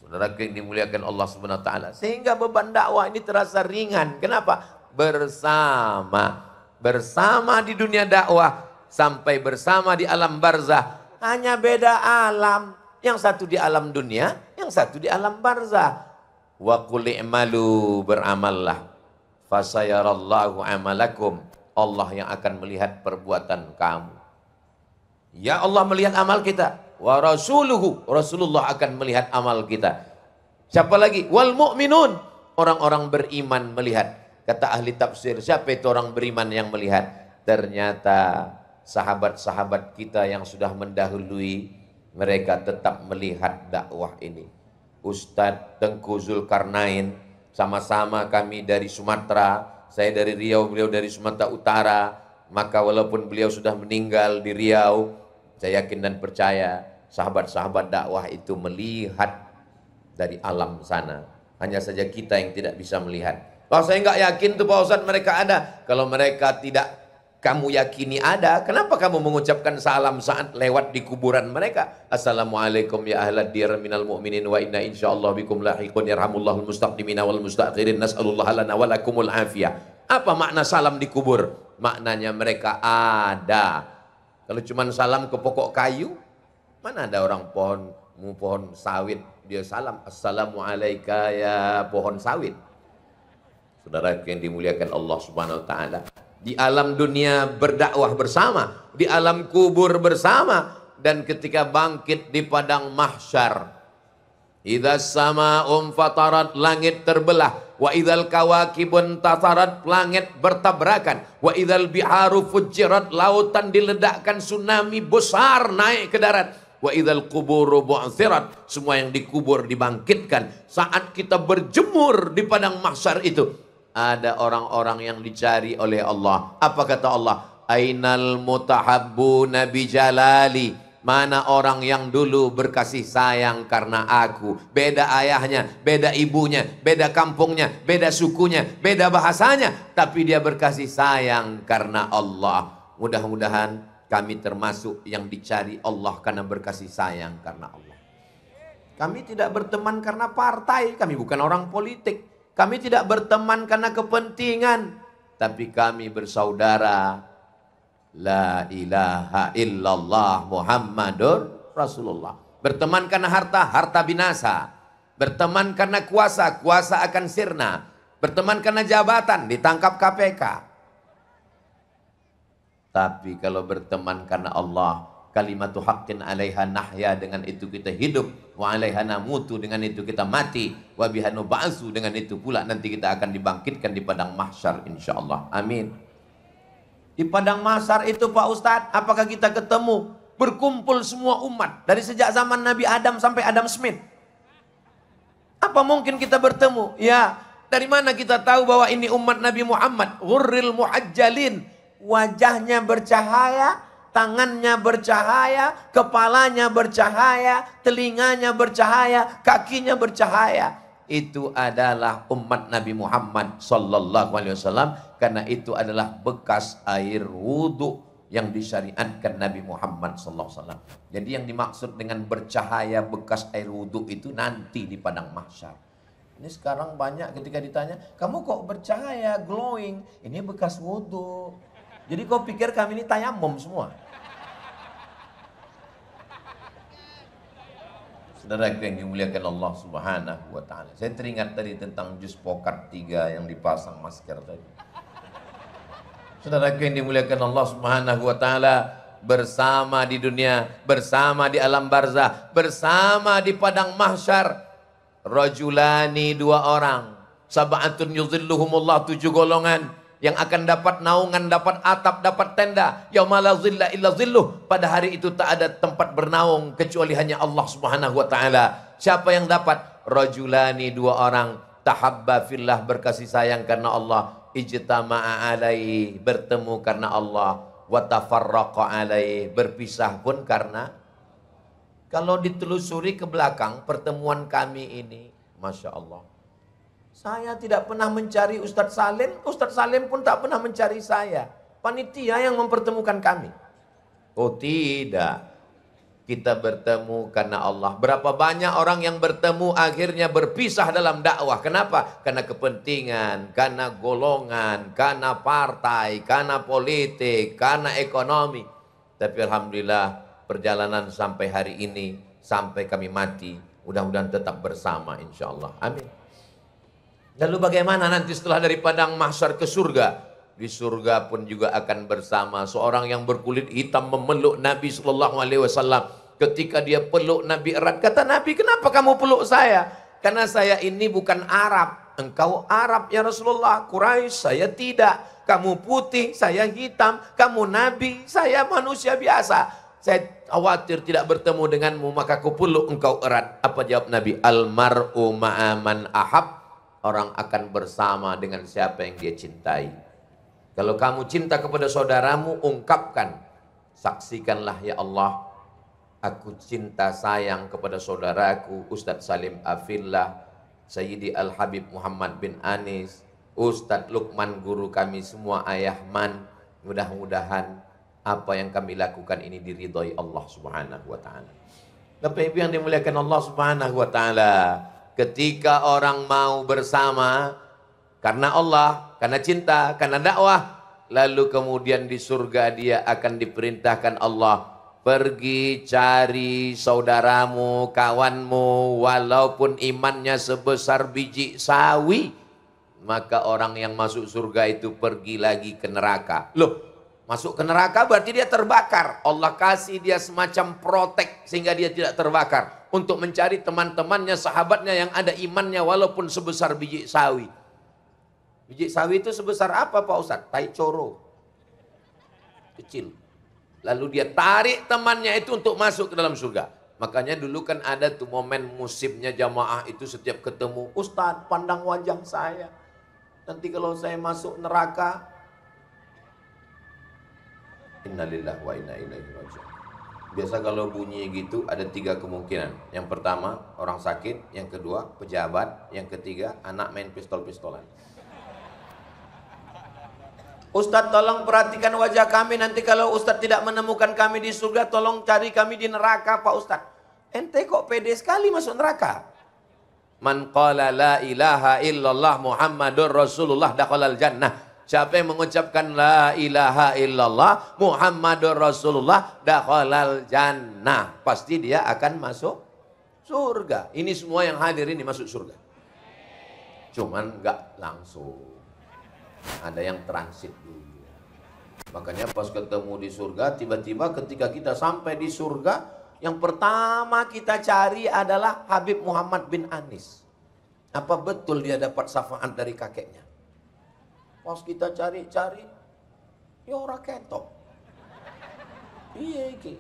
Saudara yang dimuliakan Allah Subhanahu wa taala. Sehingga beban dakwah ini terasa ringan. Kenapa? Bersama di dunia dakwah sampai bersama di alam barzah. Hanya beda alam, yang satu di alam dunia, yang satu di alam barzah. Wa qul i'malu, beramallah, fasayarallahu amalakum, Allah yang akan melihat perbuatan kamu. Ya Allah melihat amal kita, wa rasuluhu, Rasulullah akan melihat amal kita. Siapa lagi? Wal mu'minun, orang-orang beriman melihat. Kata ahli tafsir, siapa itu orang beriman yang melihat? Ternyata sahabat-sahabat kita yang sudah mendahului, mereka tetap melihat dakwah ini. Ustadz Tengku Zulkarnain, sama-sama kami dari Sumatera, saya dari Riau, beliau dari Sumatera Utara. Maka walaupun beliau sudah meninggal di Riau, saya yakin dan percaya sahabat-sahabat dakwah itu melihat dari alam sana. Hanya saja kita yang tidak bisa melihat. Kalau saya nggak yakin tuh Pak Ustadz mereka ada. Kalau mereka tidak kamu yakini ada, kenapa kamu mengucapkan salam saat lewat di kuburan mereka? Assalamualaikum ya ahlad diyar minal mu'minin wa inna insyaallah bikum lahiqun yarhamullahul mustaqdimina wal mustakhirin nas'alullah lana wa lakumul afiyah. Apa makna salam di kubur? Maknanya mereka ada. Kalau cuma salam ke pokok kayu, mana ada orang pohon sawit dia salam assalamualaikum ya pohon sawit. Saudara yang dimuliakan Allah Subhanahu wa taala, di alam dunia berdakwah bersama, di alam kubur bersama, dan ketika bangkit di padang mahsyar, idza sama'um fatarat, langit terbelah, wa idzal kawakibun tatarat, langit bertabrakan, wa idzal biharu fujirat, lautan diledakkan, tsunami besar naik ke darat, wa idzal quburu bu'tsirat, semua yang dikubur dibangkitkan. Saat kita berjemur di padang mahsyar itu, ada orang-orang yang dicari oleh Allah. Apa kata Allah? Ainal mutahabbuna bijalali. Mana orang yang dulu berkasih sayang karena aku. Beda ayahnya, beda ibunya, beda kampungnya, beda sukunya, beda bahasanya, tapi dia berkasih sayang karena Allah. Mudah-mudahan kami termasuk yang dicari Allah karena berkasih sayang karena Allah. Kami tidak berteman karena partai, kami bukan orang politik. Kami tidak berteman karena kepentingan, tapi kami bersaudara. La ilaha illallah Muhammadur Rasulullah. Berteman karena harta, harta binasa. Berteman karena kuasa, kuasa akan sirna. Berteman karena jabatan, ditangkap KPK. Tapi kalau berteman karena Allah, kalimatu haqqin alaiha nahya, dengan itu kita hidup, wa alaiha namutu, dengan itu kita mati, wa biha nub'atsu, dengan itu pula nanti kita akan dibangkitkan di padang mahsyar insyaallah. Amin. Di padang mahsyar itu Pak Ustadz, apakah kita ketemu berkumpul semua umat dari sejak zaman Nabi Adam sampai Adam Smith? Apa mungkin kita bertemu? Ya, dari mana kita tahu bahwa ini umat Nabi Muhammad? Ghurril muhajjalin, wajahnya bercahaya, tangannya bercahaya, kepalanya bercahaya, telinganya bercahaya, kakinya bercahaya. Itu adalah umat Nabi Muhammad sallallahu alaihi wasallam, karena itu adalah bekas air wudhu yang disyariatkan Nabi Muhammad sallallahu alaihi wasallam. Jadi yang dimaksud dengan bercahaya bekas air wudhu itu nanti di padang mahsyar. Ini sekarang banyak ketika ditanya, kamu kok bercahaya, glowing? Ini bekas wudhu. Jadi kau pikir kami ini tayamum semua? Saudara yang dimuliakan Allah Subhanahu wa taala. Saya teringat tadi tentang jus pokat 3 yang dipasang masker tadi. Saudara yang dimuliakan Allah Subhanahu wa taala, bersama di dunia, bersama di alam barzah, bersama di padang mahsyar, rajulani, 2 orang, sab'atun yuzilluhumullah, 7 golongan yang akan dapat naungan, dapat atap, dapat tenda. Yauma la zilla illa zilluh. Pada hari itu tak ada tempat bernaung kecuali hanya Allah Subhanahu wa taala. Siapa yang dapat? Rajulani, 2 orang, tahabba fillah, berkasih sayang karena Allah, ijtama'a alaihi, bertemu karena Allah, wa tafarraqa alaihi, berpisah pun karena. Kalau ditelusuri ke belakang pertemuan kami ini, Masya Allah, saya tidak pernah mencari Ustadz Salim pun tak pernah mencari saya. Panitia yang mempertemukan kami. Oh tidak, kita bertemu karena Allah. Berapa banyak orang yang bertemu akhirnya berpisah dalam dakwah. Kenapa? Karena kepentingan, karena golongan, karena partai, karena politik, karena ekonomi. Tapi alhamdulillah perjalanan sampai hari ini, sampai kami mati, mudah-mudahan tetap bersama insyaallah. Amin. Lalu bagaimana nanti setelah dari padang mahsyar ke surga? Di surga pun juga akan bersama. Seorang yang berkulit hitam memeluk Nabi sallallahu alaihi wasallam. Ketika dia peluk Nabi erat, kata Nabi, "Kenapa kamu peluk saya?" "Karena saya ini bukan Arab." "Engkau Arab ya Rasulullah." "Quraisy, saya tidak." "Kamu putih, saya hitam." "Kamu Nabi, saya manusia biasa. Saya khawatir tidak bertemu denganmu, maka aku peluk engkau erat." Apa jawab Nabi? "Al-mar'u ma'aman ahab." Orang akan bersama dengan siapa yang dia cintai. Kalau kamu cinta kepada saudaramu, ungkapkan. Saksikanlah ya Allah, aku cinta sayang kepada saudaraku Ustadz Salim Afillah. Sayyidi Al-Habib Muhammad bin Anis, Ustadz Lukman guru kami semua, Ayah Man. Mudah-mudahan apa yang kami lakukan ini diridhoi Allah Subhanahu wa taala. Bapak Ibu yang dimuliakan Allah Subhanahu wa taala, ketika orang mau bersama karena Allah, karena cinta, karena dakwah, lalu kemudian di surga dia akan diperintahkan Allah, pergi cari saudaramu, kawanmu, walaupun imannya sebesar biji sawi, maka orang yang masuk surga itu pergi lagi ke neraka. Loh, masuk ke neraka berarti dia terbakar. Allah kasih dia semacam protek sehingga dia tidak terbakar, untuk mencari teman-temannya, sahabatnya yang ada imannya walaupun sebesar biji sawi. Biji sawi itu sebesar apa Pak Ustadz? Tai coro. Kecil. Lalu dia tarik temannya itu untuk masuk ke dalam surga. Makanya dulu kan ada tuh momen musimnya jamaah itu setiap ketemu, Ustadz pandang wajah saya. Nanti kalau saya masuk neraka, innalillahi wa inna ilaihi raji'un. Biasa kalau bunyi gitu ada 3 kemungkinan. Yang pertama orang sakit, yang kedua pejabat, yang ketiga anak main pistol-pistolan. Ustadz tolong perhatikan wajah kami, nanti kalau Ustadz tidak menemukan kami di surga, tolong cari kami di neraka Pak Ustadz. Ente kok pede sekali masuk neraka? Man qala la ilaha illallah Muhammadur Rasulullah dakhalal jannah. Siapa yang mengucapkan la ilaha illallah Muhammadur Rasulullah dakhalal jannah, pasti dia akan masuk surga. Ini semua yang hadir ini masuk surga. Cuman enggak langsung. Ada yang transit dulu. Makanya pas ketemu di surga, tiba-tiba ketika kita sampai di surga, yang pertama kita cari adalah Habib Muhammad bin Anis. Apa betul dia dapat syafaat dari kakeknya? Pas kita cari-cari, ya orang ketok. Iya iki.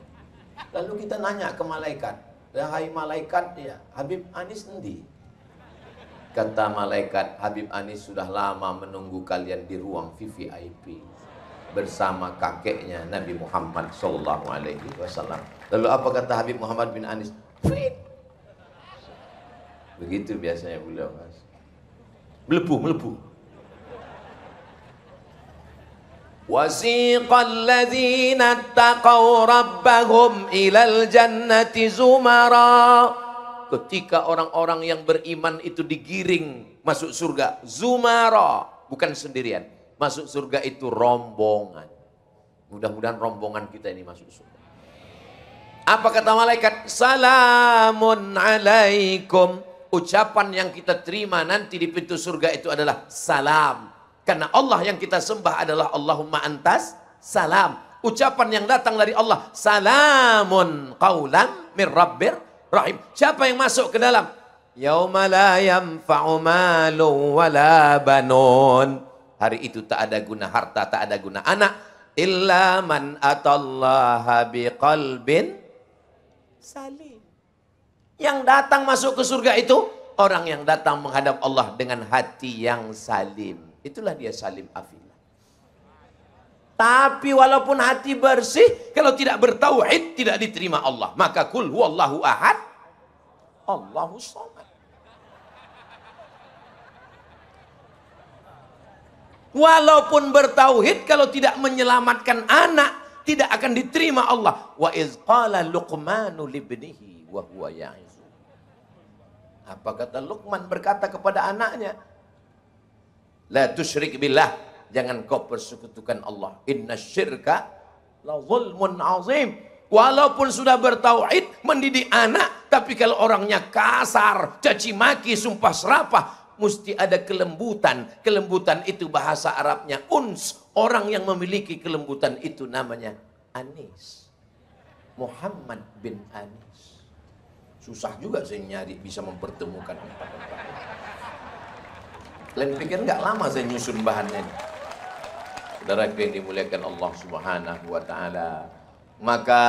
Lalu kita nanya ke malaikat, "Hai malaikat, ya Habib Anis endi?" Kata malaikat, Habib Anis sudah lama menunggu kalian di ruang VVIP bersama kakeknya Nabi Muhammad sallallahu alaihi wasallam. Lalu apa kata Habib Muhammad bin Anis? Fit. Begitu biasanya beliau, Mas. Melebu. Wasiqal ladzina taqaw rabbahum ilal jannati zumara. Ketika orang-orang yang beriman itu digiring masuk surga, zumara, bukan sendirian. Masuk surga itu rombongan. Mudah-mudahan rombongan kita ini masuk surga. Apa kata malaikat? Salamun alaikum. Ucapan yang kita terima nanti di pintu surga itu adalah salam. Karena Allah yang kita sembah adalah Allahumma antas salam. Ucapan yang datang dari Allah, salamun qaulan min rabbir rahim. Siapa yang masuk ke dalam? Yauma la yanfa'u malun wala banun. Hari itu tak ada guna harta, tak ada guna anak, illa man atallaha biqalbin salim. Yang datang masuk ke surga itu orang yang datang menghadap Allah dengan hati yang salim. Itulah dia salim afillah. Tapi walaupun hati bersih, kalau tidak bertauhid tidak diterima Allah. Maka kul huwallahu ahad, Allahus samad. Walaupun bertauhid, kalau tidak menyelamatkan anak, tidak akan diterima Allah. Wa iz qala Luqmanu libnihi wa huwa ya'izu. Apa kata Luqman berkata kepada anaknya? La tusyrik billah. Jangan kau persekutukan Allah. Inna syirka la zulmun azim. Walaupun sudah bertauhid, mendidik anak, tapi kalau orangnya kasar, caci maki, sumpah serapah, mesti ada kelembutan. Kelembutan itu bahasa Arabnya uns. Orang yang memiliki kelembutan itu namanya Anis. Muhammad bin Anis. Susah juga saya nyari bisa mempertemukan empat-empat. Kalian pikir nggak lama saya nyusun bahannya ini? Saudara yang dimuliakan Allah Subhanahu wa taala. Maka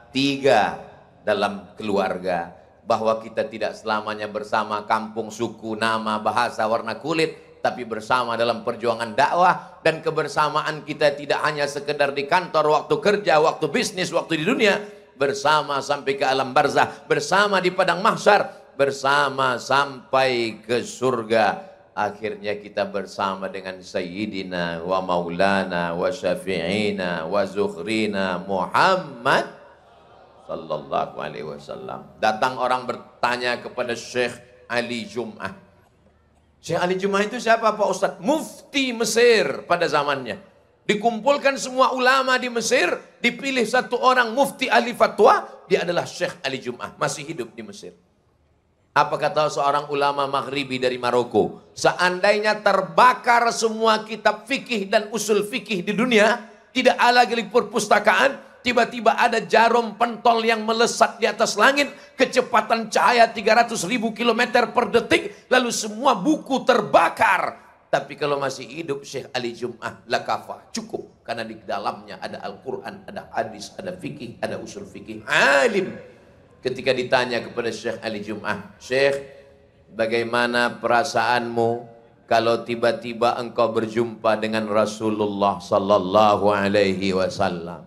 3 dalam keluarga, bahwa kita tidak selamanya bersama kampung, suku, nama, bahasa, warna kulit, tapi bersama dalam perjuangan dakwah. Dan kebersamaan kita tidak hanya sekedar di kantor, waktu kerja, waktu bisnis, waktu di dunia, bersama sampai ke alam barzah, bersama di padang mahsyar, bersama sampai ke surga. Akhirnya kita bersama dengan Sayyidina wa Maulana wa Syafi'ina wa Zukhrina Muhammad sallallahu alaihi wasallam. Datang orang bertanya kepada Syekh Ali Jum'ah. Syekh Ali Jum'ah itu siapa Pak Ustadz? Mufti Mesir pada zamannya. Dikumpulkan semua ulama di Mesir, dipilih satu orang mufti ahli fatwa, dia adalah Syekh Ali Jum'ah, masih hidup di Mesir. Apa kata seorang ulama Maghribi dari Maroko? Seandainya terbakar semua kitab fikih dan usul fikih di dunia, tidak ada lagi perpustakaan, tiba-tiba ada jarum pentol yang melesat di atas langit, kecepatan cahaya 300.000 km per detik, lalu semua buku terbakar. Tapi kalau masih hidup Syekh Ali Jum'ah, lakafah, cukup. Karena di dalamnya ada Al-Quran, ada hadis, ada fikih, ada usul fikih. Alim. Ketika ditanya kepada Syekh Ali Jum'ah, Syekh, bagaimana perasaanmu kalau tiba-tiba engkau berjumpa dengan Rasulullah sallallahu alaihi wasallam?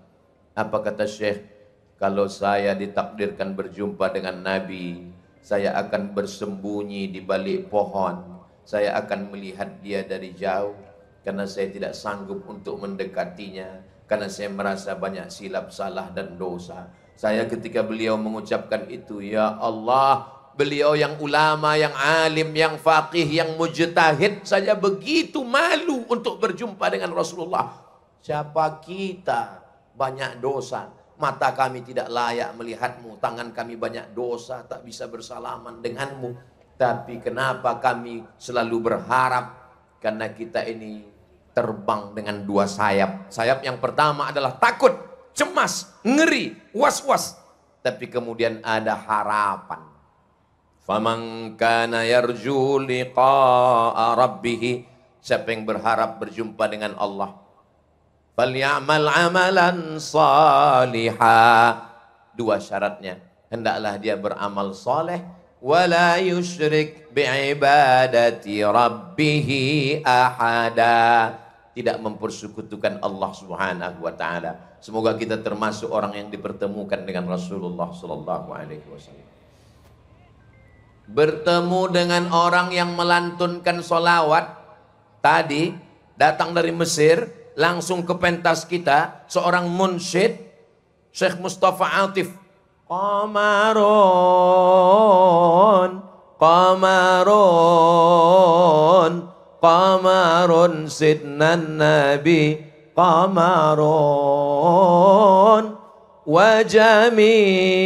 Apa kata Syekh? Kalau saya ditakdirkan berjumpa dengan Nabi, saya akan bersembunyi di balik pohon. Saya akan melihat dia dari jauh karena saya tidak sanggup untuk mendekatinya, karena saya merasa banyak silap salah dan dosa. Saya ketika beliau mengucapkan itu, ya Allah, beliau yang ulama, yang alim, yang faqih, yang mujtahid saja begitu malu untuk berjumpa dengan Rasulullah. Siapa kita banyak dosa, mata kami tidak layak melihatmu, tangan kami banyak dosa, tak bisa bersalaman denganmu. Tapi kenapa kami selalu berharap? Karena kita ini terbang dengan dua sayap. Sayap yang pertama adalah takut, cemas, ngeri, was-was. Tapi kemudian ada harapan. Faman kana yarju liqa'a rabbih, siapa yang berharap berjumpa dengan Allah, falyamal amalan salihah. Dua syaratnya, hendaklah dia beramal soleh, wala yusyrik bi'ibadati rabbih ahada, tidak mempersekutukan Allah Subhanahu wa taala. Semoga kita termasuk orang yang dipertemukan dengan Rasulullah sallallahu alaihi wasallam. Bertemu dengan orang yang melantunkan solawat tadi, datang dari Mesir, langsung ke pentas kita, seorang munsyid, Syekh Mustafa Atif. Qamarun, qamarun, qamarun sidnan nabi, qamarun, wa jamil,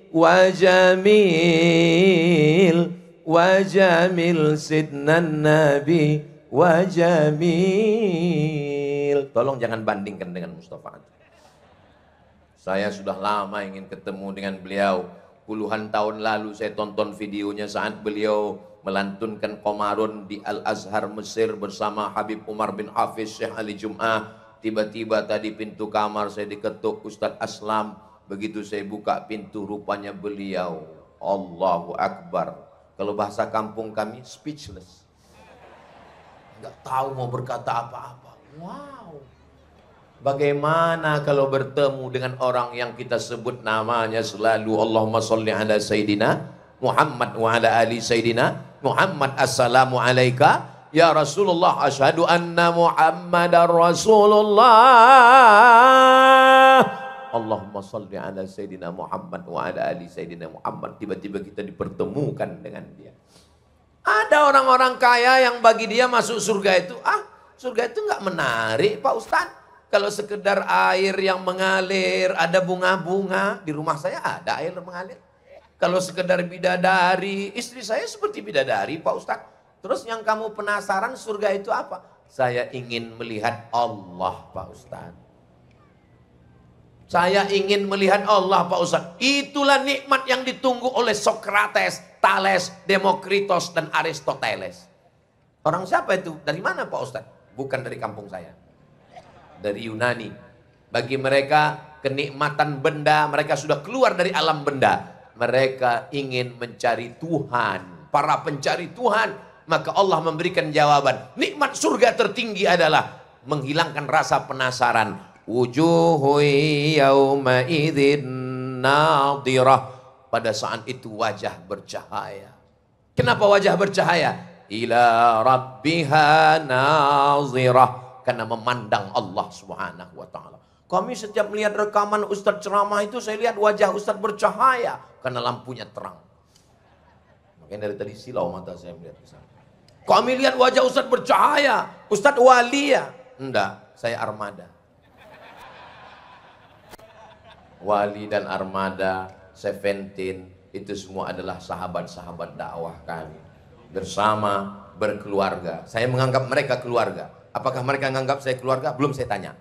wa jamil, wa jamil sidnan nabi, wa jamil. Tolong jangan bandingkan dengan Mustafa Atif. Saya sudah lama ingin ketemu dengan beliau. Puluhan tahun lalu saya tonton videonya saat beliau melantunkan Qamarun di Al-Azhar Mesir bersama Habib Umar bin Hafiz, Syekh Ali Jum'ah. Tiba-tiba tadi pintu kamar saya diketuk Ustadz Aslam. Begitu saya buka pintu, rupanya beliau. Allahu Akbar. Kalau bahasa kampung kami, speechless. Nggak tahu mau berkata apa-apa. Wow. Bagaimana kalau bertemu dengan orang yang kita sebut namanya selalu, Allahumma sholli ala Sayyidina Muhammad wa ala ali Sayyidina Muhammad, assalamu alaika ya Rasulullah, asyhadu anna Muhammadar Rasulullah, Allahumma sholli ala Sayyidina Muhammad wa ala ali Sayyidina Muhammad. Tiba-tiba kita dipertemukan dengan dia. Ada orang-orang kaya yang bagi dia masuk surga itu, surga itu nggak menarik Pak Ustadz. Kalau sekedar air yang mengalir, ada bunga-bunga, di rumah saya ada air mengalir. Kalau sekedar bidadari, istri saya seperti bidadari Pak Ustadz. Terus yang kamu penasaran surga itu apa? Saya ingin melihat Allah Pak Ustadz. Saya ingin melihat Allah Pak Ustadz. Itulah nikmat yang ditunggu oleh Sokrates, Thales, Demokritos, dan Aristoteles. Orang siapa itu? Dari mana Pak Ustadz? Bukan dari kampung saya. Dari Yunani. Bagi mereka kenikmatan benda, mereka sudah keluar dari alam benda. Mereka ingin mencari Tuhan. Para pencari Tuhan, maka Allah memberikan jawaban. Nikmat surga tertinggi adalah menghilangkan rasa penasaran. Wujuhu yawma idzin nadhirah Pada saat itu wajah bercahaya. Kenapa wajah bercahaya? Ila rabbiha nazirah. Karena memandang Allah subhanahu wa ta'ala. Kami setiap melihat rekaman Ustadz ceramah itu, saya lihat wajah Ustadz bercahaya. Karena lampunya terang. Makanya dari tadi silau mata saya melihat ke sana. Kami lihat wajah Ustadz bercahaya. Ustadz wali ya? Enggak, saya armada. Wali dan armada, Seventeen, itu semua adalah sahabat-sahabat dakwah kami. Bersama, berkeluarga. Saya menganggap mereka keluarga. Apakah mereka menganggap saya keluarga? Belum saya tanya.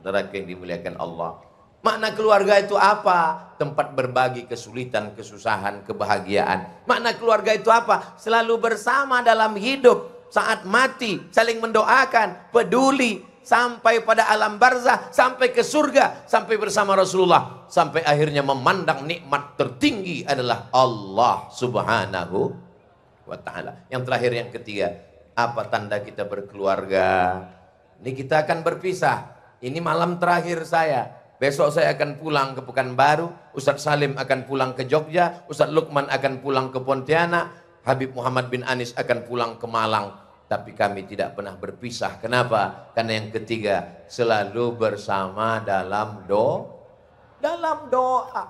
Saudara yang dimuliakan Allah. Makna keluarga itu apa? Tempat berbagi kesulitan, kesusahan, kebahagiaan. Makna keluarga itu apa? Selalu bersama dalam hidup. Saat mati, saling mendoakan, peduli. Sampai pada alam barzah, sampai ke surga, sampai bersama Rasulullah. Sampai akhirnya memandang nikmat tertinggi adalah Allah subhanahu wa ta'ala. Yang terakhir, yang ketiga. Apa tanda kita berkeluarga? Ini kita akan berpisah. Ini malam terakhir saya. Besok saya akan pulang ke Pekanbaru. Ustadz Salim akan pulang ke Jogja. Ustadz Lukman akan pulang ke Pontianak. Habib Muhammad bin Anis akan pulang ke Malang. Tapi kami tidak pernah berpisah. Kenapa? Karena yang ketiga, selalu bersama dalam doa.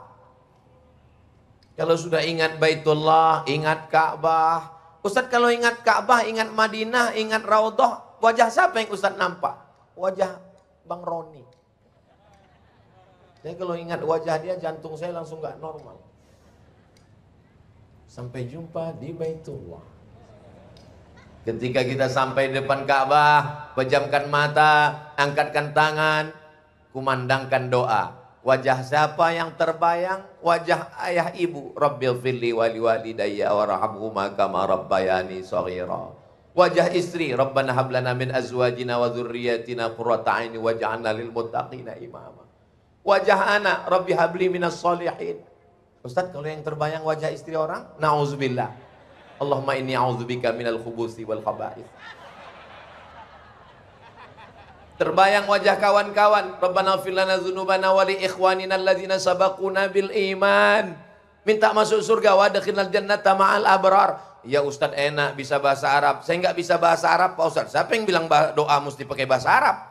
Kalau sudah ingat Baitullah, ingat Ka'bah. Ustadz kalau ingat Ka'bah, ingat Madinah, ingat Raudhah, wajah siapa yang Ustadz nampak? Wajah Bang Roni. Saya kalau ingat wajah dia, jantung saya langsung gak normal. Sampai jumpa di Baitullah. Ketika kita sampai di depan Ka'bah, pejamkan mata, angkatkan tangan, kumandangkan doa. Wajah siapa yang terbayang? Wajah ayah ibu. Rabbil firli wali walidayya warhamhuma kama rabbayani shaghira. Wajah istri, Rabbana hab lana min azwajina wa dzurriyyatina qurrata a'yun waj'alna lil muttaqina imama. Wajah anak, Rabbi habli minas sholihin. Ustaz, kalau yang terbayang wajah istri orang, na'udzubillah. Allahumma inni a'udzubika minal khubuthi wal khaba'ith. Terbayang wajah kawan-kawan, Rabbana ighfir lana dzunubana wa li ikhwanina alladzina sabaquna bil iman. Minta masuk surga, wa adkhilnal jannata ma'al abrar. Ya Ustadz enak bisa bahasa Arab. Saya nggak bisa bahasa Arab Pak Ustadz. Siapa yang bilang doa mesti pakai bahasa Arab?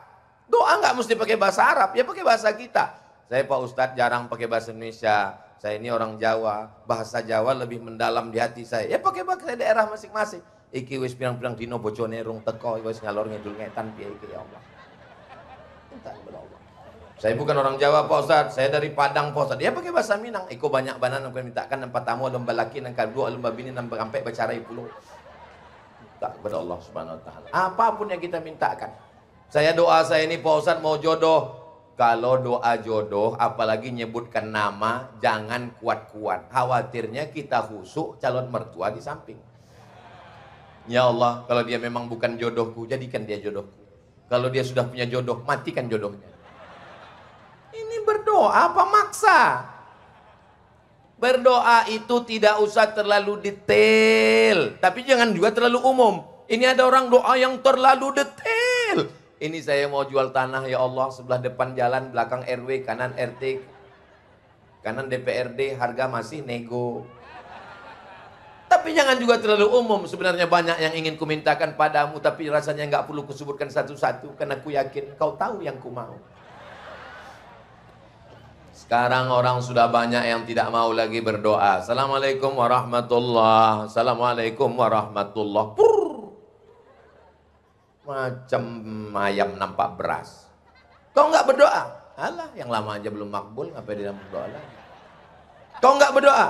Doa nggak mesti pakai bahasa Arab, ya pakai bahasa kita. Saya Pak Ustadz jarang pakai bahasa Indonesia. Saya ini orang Jawa, bahasa Jawa lebih mendalam di hati saya. Ya pakai bahasa daerah masing-masing. Iki wis pirang-pirang dino bojone rung teko, wis ngalor ngidul ngetan piye iki ya Allah. Minta kepada Allah. Saya bukan orang Jawa Pak Ustadz, saya dari Padang Pak Ustadz. Ya pakai bahasa Minang. Iko banyak banan yang mintakan empat tamu lomba laki nang dua lomba bini nambah sampai bacarai puluh. Minta kepada Allah Subhanahu wa taala. Apapun yang kita mintakan. Saya doa saya ini Pak Ustadz mau jodoh. Kalau doa jodoh apalagi nyebutkan nama jangan kuat-kuat. Khawatirnya kita khusuk calon mertua di samping. Ya Allah, kalau dia memang bukan jodohku, jadikan dia jodohku. Kalau dia sudah punya jodoh, matikan jodohnya. Ini berdoa apa maksa? Berdoa itu tidak usah terlalu detail, tapi jangan juga terlalu umum. Ini ada orang doa yang terlalu detail. Ini saya mau jual tanah ya Allah, sebelah depan jalan, belakang RW, kanan RT, kanan DPRD, harga masih nego. Tapi jangan juga terlalu umum. Sebenarnya banyak yang ingin kumintakan padamu, tapi rasanya nggak perlu kusebutkan satu-satu, karena ku yakin kau tahu yang ku mau. Sekarang orang sudah banyak yang tidak mau lagi berdoa. Assalamualaikum warahmatullahi. Assalamualaikum warahmatullahi. Macam ayam nampak beras. Kau nggak berdoa? Alah, yang lama aja belum makbul, ngapain dia berdoa lagi? Kau nggak berdoa?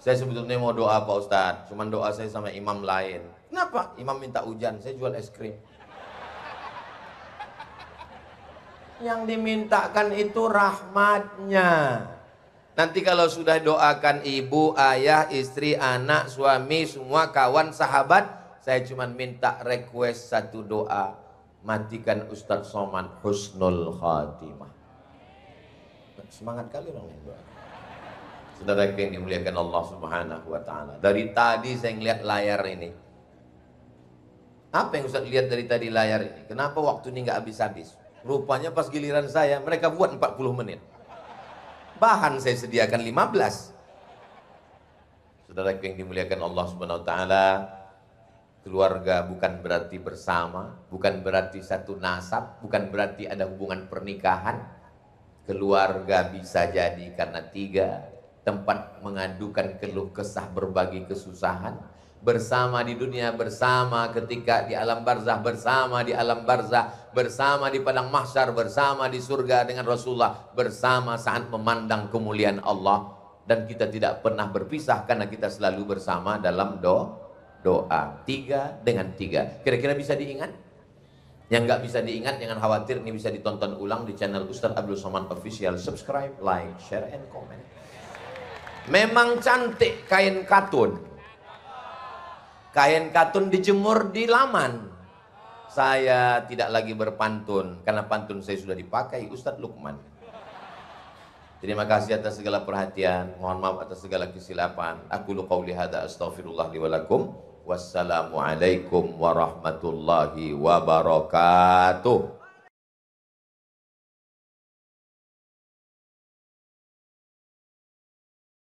Saya sebetulnya mau doa Pak Ustadz, cuman doa saya sama imam lain. Kenapa? Imam minta hujan, saya jual es krim. Yang dimintakan itu rahmatnya. Nanti kalau sudah doakan ibu, ayah, istri, anak, suami, semua kawan, sahabat, saya cuma minta request satu doa. Matikan Ustadz Somad husnul khatimah. Semangat kali orang yang doa. Saudara yang dimuliakan Allah Subhanahu wa taala. Dari tadi saya ngeliat layar ini. Apa yang Ustadz lihat dari tadi layar ini? Kenapa waktu ini nggak habis-habis? Rupanya pas giliran saya, mereka buat 40 menit. Bahan saya sediakan 15. Saudara yang dimuliakan Allah Subhanahu wa taala, keluarga bukan berarti bersama, bukan berarti satu nasab, bukan berarti ada hubungan pernikahan. Keluarga bisa jadi karena 3, tempat mengadukan keluh kesah, berbagi kesusahan, bersama di dunia, bersama ketika di alam barzah, bersama di alam barzah, bersama di padang mahsyar, bersama di surga dengan Rasulullah, bersama saat memandang kemuliaan Allah. Dan kita tidak pernah berpisah karena kita selalu bersama dalam doa. 3 dengan 3. Kira-kira bisa diingat? Yang nggak bisa diingat jangan khawatir, ini bisa ditonton ulang di channel Ustadz Abdul Somad Official. Subscribe, like, share, and comment. Memang cantik kain katun. Kain katun dijemur di laman. Saya tidak lagi berpantun karena pantun saya sudah dipakai Ustadz Lukman. Terima kasih atas segala perhatian. Mohon maaf atas segala kesilapan. Aku qauli hadza astaghfirullah li wa lakum. Wassalamualaikum warahmatullahi wabarakatuh.